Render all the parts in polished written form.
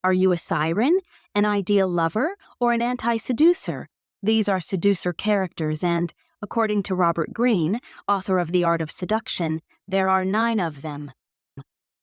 Are you a Siren, an ideal lover, or an anti-seducer? These are seducer characters and, according to Robert Greene, author of The Art of Seduction, there are 9 of them.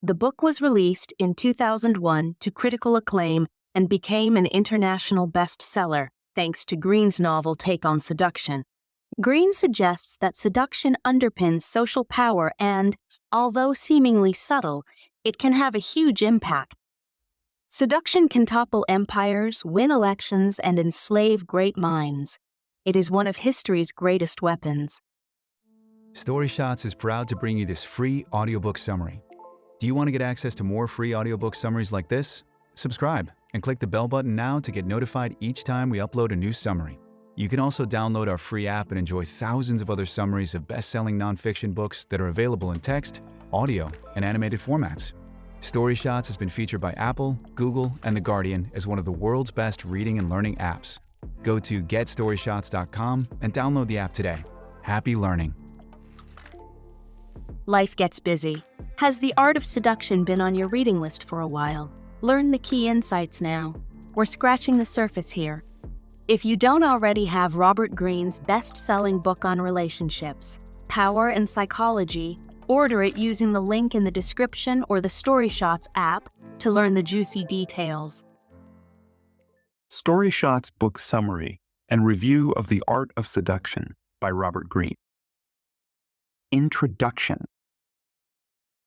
The book was released in 2001 to critical acclaim and became an international bestseller thanks to Greene's novel take on seduction. Greene suggests that seduction underpins social power and, although seemingly subtle, it can have a huge impact. Seduction can topple empires, win elections, and enslave great minds. It is one of history's greatest weapons. StoryShots is proud to bring you this free audiobook summary. Do you want to get access to more free audiobook summaries like this? Subscribe and click the bell button now to get notified each time we upload a new summary. You can also download our free app and enjoy thousands of other summaries of best-selling nonfiction books that are available in text, audio, and animated formats. StoryShots has been featured by Apple, Google, and The Guardian as one of the world's best reading and learning apps. Go to getstoryshots.com and download the app today. Happy learning. Life gets busy. Has The Art of Seduction been on your reading list for a while? Learn the key insights now. We're scratching the surface here. If you don't already have Robert Greene's best-selling book on relationships, Power and Psychology, order it using the link in the description or the StoryShots app to learn the juicy details. StoryShots book summary and review of The Art of Seduction by Robert Greene. Introduction.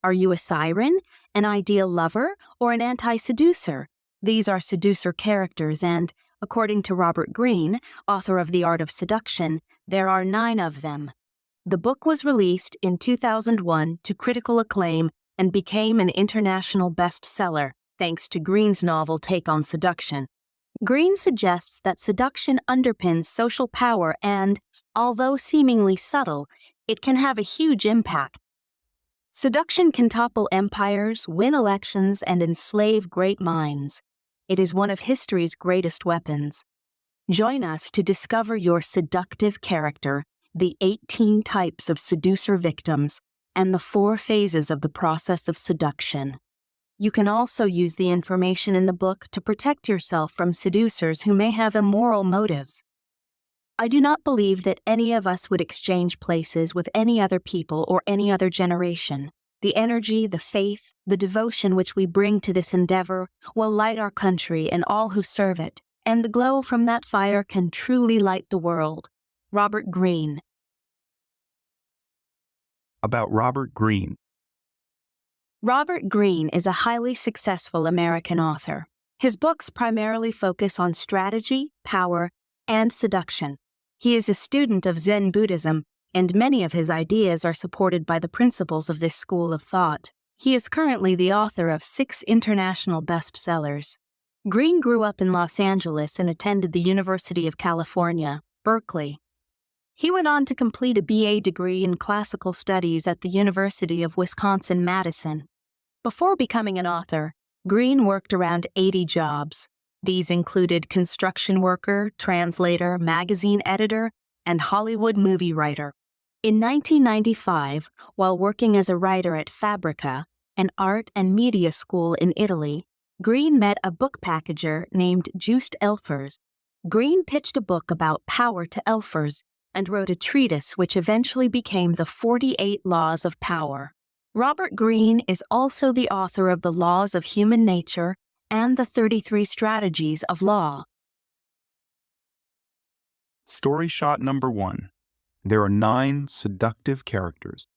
Are you a Siren, an ideal lover, or an anti-seducer? These are seducer characters and, according to Robert Greene, author of The Art of Seduction, there are 9 of them. The book was released in 2001 to critical acclaim and became an international bestseller thanks to Greene's novel Take on Seduction. Greene suggests that seduction underpins social power and, although seemingly subtle, it can have a huge impact. Seduction can topple empires, win elections, and enslave great minds. It is one of history's greatest weapons. Join us to discover your seductive character, the 18 types of seducer victims, and the 4 phases of the process of seduction. You can also use the information in the book to protect yourself from seducers who may have immoral motives. I do not believe that any of us would exchange places with any other people or any other generation. The energy, the faith, the devotion which we bring to this endeavor will light our country and all who serve it, and the glow from that fire can truly light the world. Robert Greene. About Robert Greene. Robert Greene is a highly successful American author. His books primarily focus on strategy, power, and seduction. He is a student of Zen Buddhism, and many of his ideas are supported by the principles of this school of thought. He is currently the author of 6 international bestsellers. Greene grew up in Los Angeles and attended the University of California, Berkeley. He went on to complete a BA degree in classical studies at the University of Wisconsin-Madison. Before becoming an author, Greene worked around 80 jobs. These included construction worker, translator, magazine editor, and Hollywood movie writer. In 1995, while working as a writer at Fabrica, an art and media school in Italy, Greene met a book packager named Just Elfers. Greene pitched a book about power to Elfers and wrote a treatise which eventually became the 48 Laws of Power. Robert Greene is also the author of The Laws of Human Nature and the 33 Strategies of Law. Story shot number 1. There are 9 seductive characters.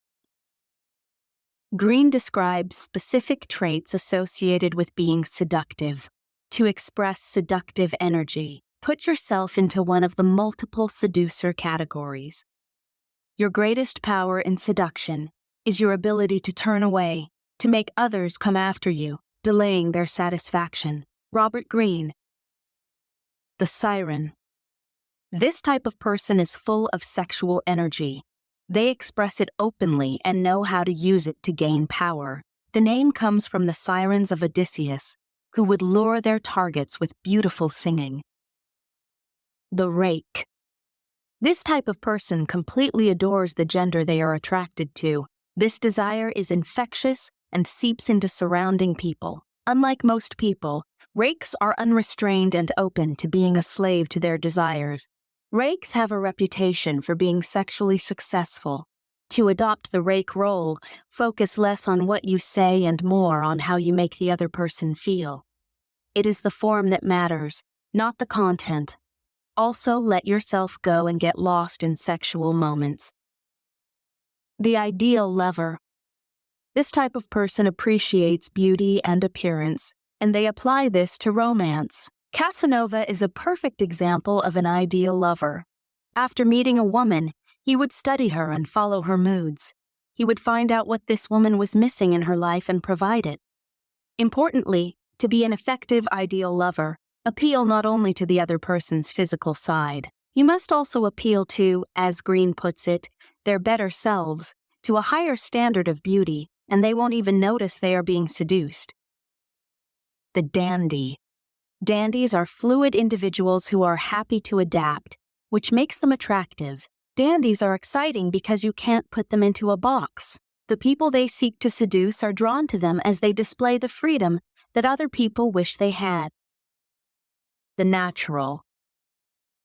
Greene describes specific traits associated with being seductive. To express seductive energy, put yourself into one of the multiple seducer categories. Your greatest power in seduction is your ability to turn away, to make others come after you, delaying their satisfaction. Robert Greene. The Siren. This type of person is full of sexual energy. They express it openly and know how to use it to gain power. The name comes from the sirens of Odysseus, who would lure their targets with beautiful singing. The Rake. This type of person completely adores the gender they are attracted to. This desire is infectious and seeps into surrounding people. Unlike most people, rakes are unrestrained and open to being a slave to their desires. Rakes have a reputation for being sexually successful. To adopt the rake role, focus less on what you say and more on how you make the other person feel. It is the form that matters, not the content. Also, let yourself go and get lost in sexual moments. The ideal lover. This type of person appreciates beauty and appearance, and they apply this to romance. Casanova is a perfect example of an ideal lover. After meeting a woman, he would study her and follow her moods. He would find out what this woman was missing in her life and provide it. Importantly, to be an effective ideal lover, appeal not only to the other person's physical side. You must also appeal to, as Greene puts it, their better selves, to a higher standard of beauty, and they won't even notice they are being seduced. The dandy. Dandies are fluid individuals who are happy to adapt, which makes them attractive. Dandies are exciting because you can't put them into a box. The people they seek to seduce are drawn to them as they display the freedom that other people wish they had. The natural.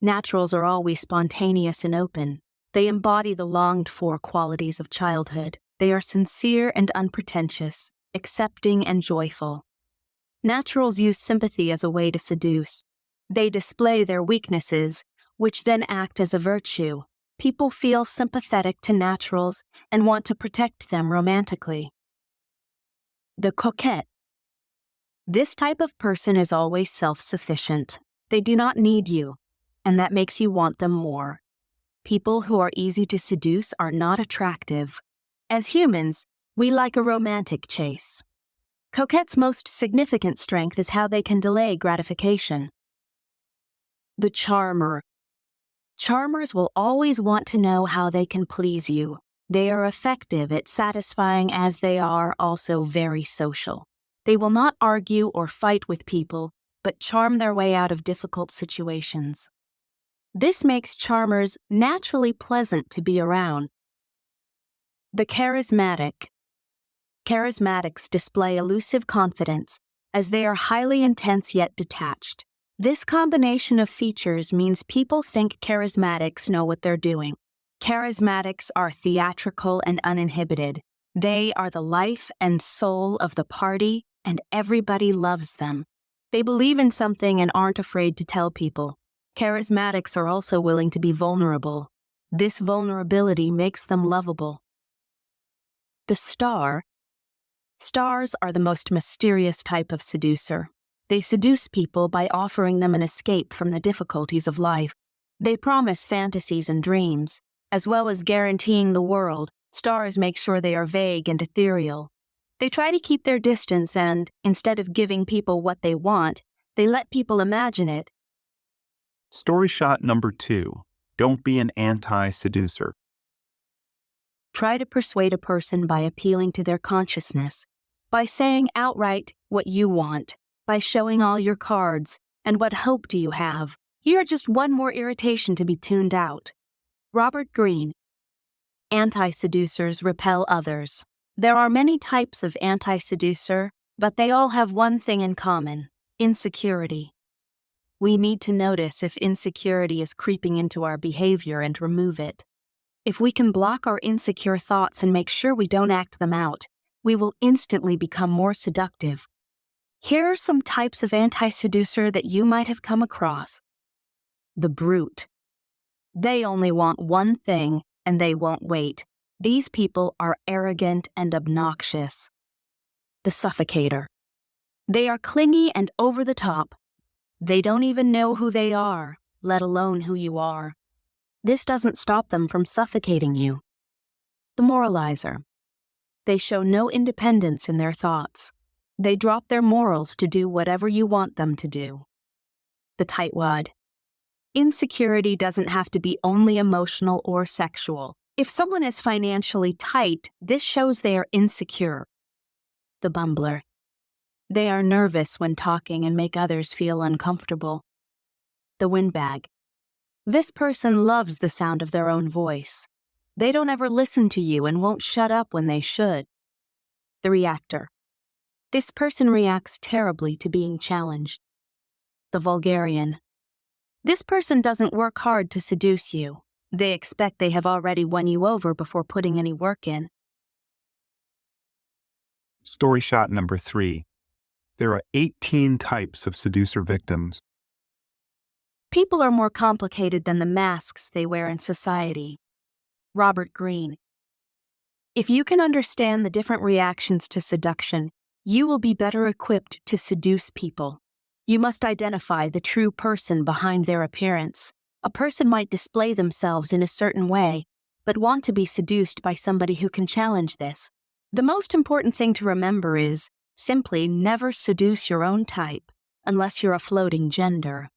Naturals are always spontaneous and open. They embody the longed-for qualities of childhood. They are sincere and unpretentious, accepting and joyful. Naturals use sympathy as a way to seduce. They display their weaknesses, which then act as a virtue. People feel sympathetic to naturals and want to protect them romantically. The coquette. This type of person is always self-sufficient. They do not need you, and that makes you want them more. People who are easy to seduce are not attractive. As humans, we like a romantic chase. Coquette's most significant strength is how they can delay gratification. The charmer. Charmers will always want to know how they can please you. They are effective at satisfying as they are also very social. They will not argue or fight with people, but charm their way out of difficult situations. This makes charmers naturally pleasant to be around. The charismatic. Charismatics display elusive confidence, as they are highly intense yet detached. This combination of features means people think charismatics know what they're doing. Charismatics are theatrical and uninhibited. They are the life and soul of the party, and everybody loves them. They believe in something and aren't afraid to tell people. Charismatics are also willing to be vulnerable. This vulnerability makes them lovable. The star. Stars are the most mysterious type of seducer. They seduce people by offering them an escape from the difficulties of life. They promise fantasies and dreams, as well as guaranteeing the world. Stars make sure they are vague and ethereal. They try to keep their distance and, instead of giving people what they want, they let people imagine it. Story shot number 2. Don't be an anti-seducer. Try to persuade a person by appealing to their consciousness, by saying outright what you want, by showing all your cards, and what hope do you have. You are just one more irritation to be tuned out. Robert Greene. Anti-seducers repel others. There are many types of anti-seducer, but they all have one thing in common: insecurity. We need to notice if insecurity is creeping into our behavior and remove it. If we can block our insecure thoughts and make sure we don't act them out, we will instantly become more seductive. Here are some types of anti-seducer that you might have come across. The brute. They only want one thing, and they won't wait. These people are arrogant and obnoxious. The suffocator. They are clingy and over the top. They don't even know who they are, let alone who you are. This doesn't stop them from suffocating you. The moralizer. They show no independence in their thoughts. They drop their morals to do whatever you want them to do. The tightwad. Insecurity doesn't have to be only emotional or sexual. If someone is financially tight, this shows they are insecure. The bumbler. They are nervous when talking and make others feel uncomfortable. The windbag. This person loves the sound of their own voice. They don't ever listen to you and won't shut up when they should. The reactor. This person reacts terribly to being challenged. The Vulgarian. This person doesn't work hard to seduce you. They expect they have already won you over before putting any work in. Story shot number 3. There are 18 types of seducer victims. People are more complicated than the masks they wear in society. Robert Greene. If you can understand the different reactions to seduction, you will be better equipped to seduce people. You must identify the true person behind their appearance. A person might display themselves in a certain way, but want to be seduced by somebody who can challenge this. The most important thing to remember is simply never seduce your own type unless you're a floating gender.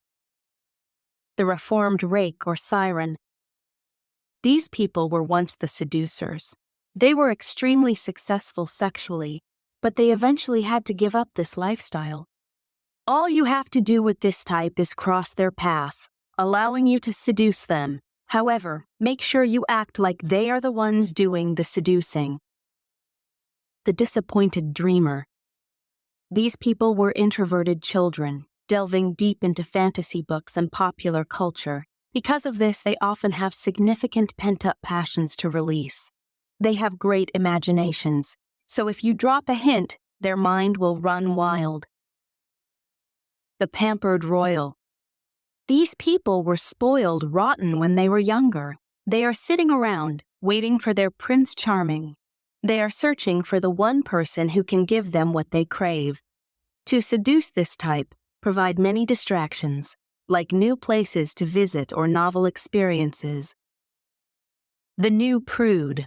The reformed Rake or Siren. These people were once the seducers. They were extremely successful sexually, but they eventually had to give up this lifestyle. All you have to do with this type is cross their path, allowing you to seduce them. However, make sure you act like they are the ones doing the seducing. The disappointed dreamer. These people were introverted children, delving deep into fantasy books and popular culture. Because of this, they often have significant pent-up passions to release. They have great imaginations, so if you drop a hint, their mind will run wild. The pampered royal. These people were spoiled rotten when they were younger. They are sitting around, waiting for their Prince Charming. They are searching for the one person who can give them what they crave. To seduce this type, provide many distractions, like new places to visit or novel experiences. The new prude.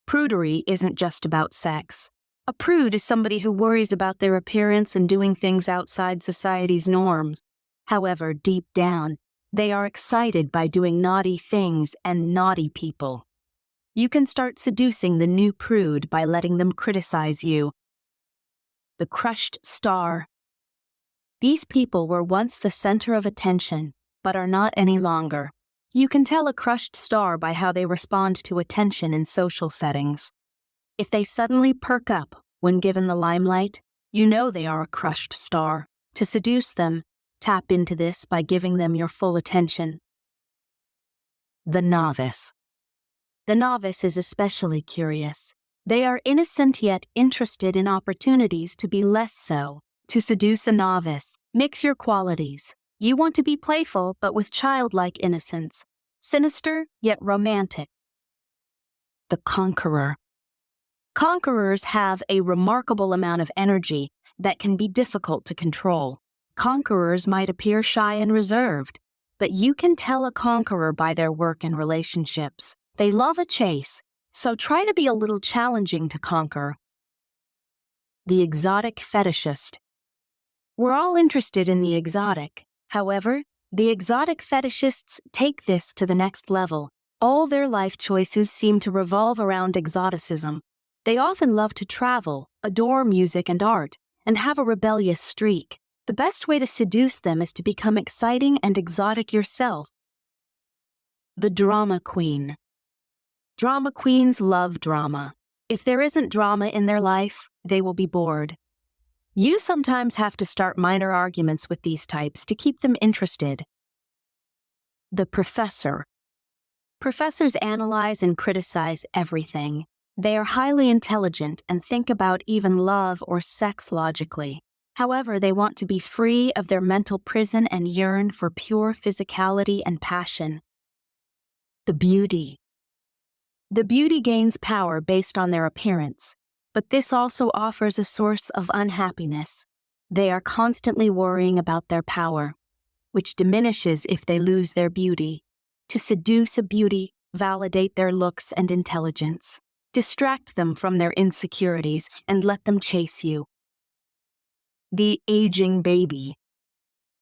Prudery isn't just about sex. A prude is somebody who worries about their appearance and doing things outside society's norms. However, deep down, they are excited by doing naughty things and naughty people. You can start seducing the new prude by letting them criticize you. The crushed star. These people were once the center of attention, but are not any longer. You can tell a crushed star by how they respond to attention in social settings. If they suddenly perk up when given the limelight, you know they are a crushed star. To seduce them, tap into this by giving them your full attention. The novice. The novice is especially curious. They are innocent yet interested in opportunities to be less so. To seduce a novice, mix your qualities. You want to be playful but with childlike innocence, sinister yet romantic. The conqueror. Conquerors have a remarkable amount of energy that can be difficult to control. Conquerors might appear shy and reserved, but you can tell a conqueror by their work and relationships. They love a chase, so try to be a little challenging to conquer. The exotic fetishist. We're all interested in the exotic. However, the exotic fetishists take this to the next level. All their life choices seem to revolve around exoticism. They often love to travel, adore music and art, and have a rebellious streak. The best way to seduce them is to become exciting and exotic yourself. The drama queen. Drama queens love drama. If there isn't drama in their life, they will be bored. You sometimes have to start minor arguments with these types to keep them interested. The professor. Professors analyze and criticize everything. They are highly intelligent and think about even love or sex logically. However, they want to be free of their mental prison and yearn for pure physicality and passion. The beauty. The beauty gains power based on their appearance, but this also offers a source of unhappiness. They are constantly worrying about their power, which diminishes if they lose their beauty. To seduce a beauty, validate their looks and intelligence. Distract them from their insecurities and let them chase you. The aging baby.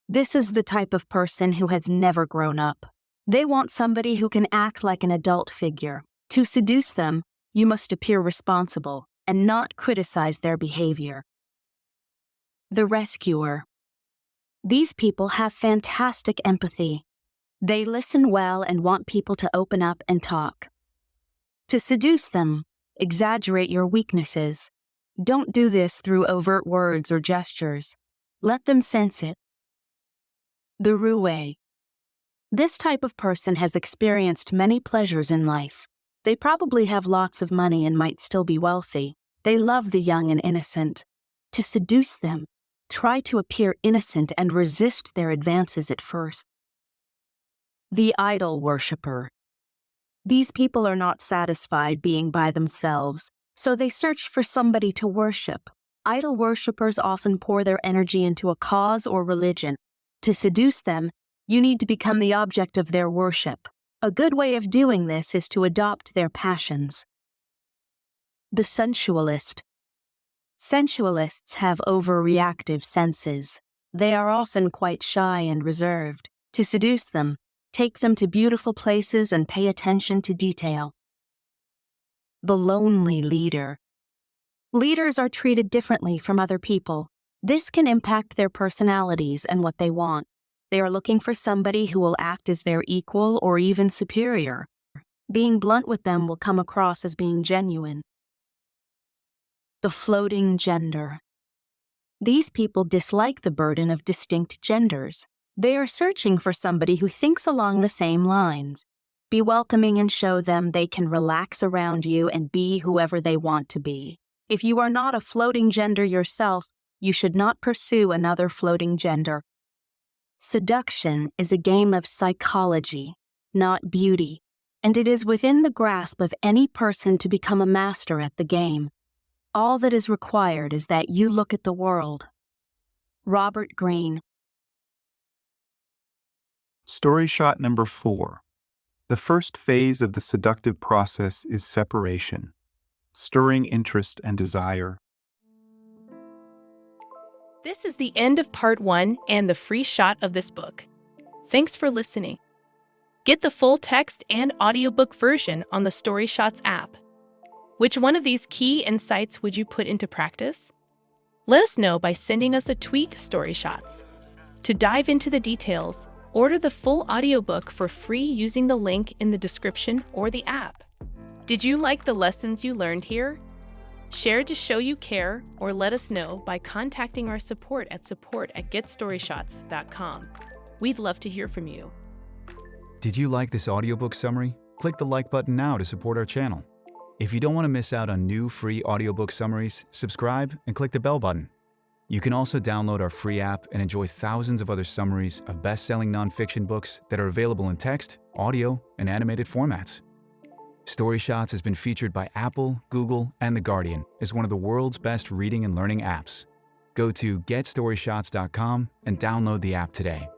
This is the type of person who has never grown up. They want somebody who can act like an adult figure. To seduce them, you must appear responsible and not criticize their behavior. The rescuer. These people have fantastic empathy. They listen well and want people to open up and talk. To seduce them, exaggerate your weaknesses. Don't do this through overt words or gestures. Let them sense it. The roue. This type of person has experienced many pleasures in life. They probably have lots of money and might still be wealthy. They love the young and innocent. To seduce them, try to appear innocent and resist their advances at first. The idol worshiper. These people are not satisfied being by themselves, so they search for somebody to worship. Idol worshippers often pour their energy into a cause or religion. To seduce them, you need to become the object of their worship. A good way of doing this is to adopt their passions. The sensualist. Sensualists have overreactive senses. They are often quite shy and reserved. To seduce them, take them to beautiful places and pay attention to detail. The lonely leader. Leaders are treated differently from other people. This can impact their personalities and what they want. They are looking for somebody who will act as their equal or even superior. Being blunt with them will come across as being genuine. The floating gender. These people dislike the burden of distinct genders. They are searching for somebody who thinks along the same lines. Be welcoming and show them they can relax around you and be whoever they want to be. If you are not a floating gender yourself, you should not pursue another floating gender. Seduction is a game of psychology, not beauty, and it is within the grasp of any person to become a master at the game. All that is required is that you look at the world. Robert Greene. Story shot number 4. The first phase of the seductive process is separation, stirring interest and desire. This is the end of part 1 and the free shot of this book. Thanks for listening. Get the full text and audiobook version on the StoryShots app. Which one of these key insights would you put into practice? Let us know by sending us a tweet to StoryShots. To dive into the details, order the full audiobook for free using the link in the description or the app. Did you like the lessons you learned here? Share to show you care or let us know by contacting our support at support@getstoryshots.com. We'd love to hear from you. Did you like this audiobook summary? Click the like button now to support our channel. If you don't want to miss out on new free audiobook summaries, subscribe and click the bell button. You can also download our free app and enjoy thousands of other summaries of best-selling nonfiction books that are available in text, audio, and animated formats. StoryShots has been featured by Apple, Google, and The Guardian as one of the world's best reading and learning apps. Go to getstoryshots.com and download the app today.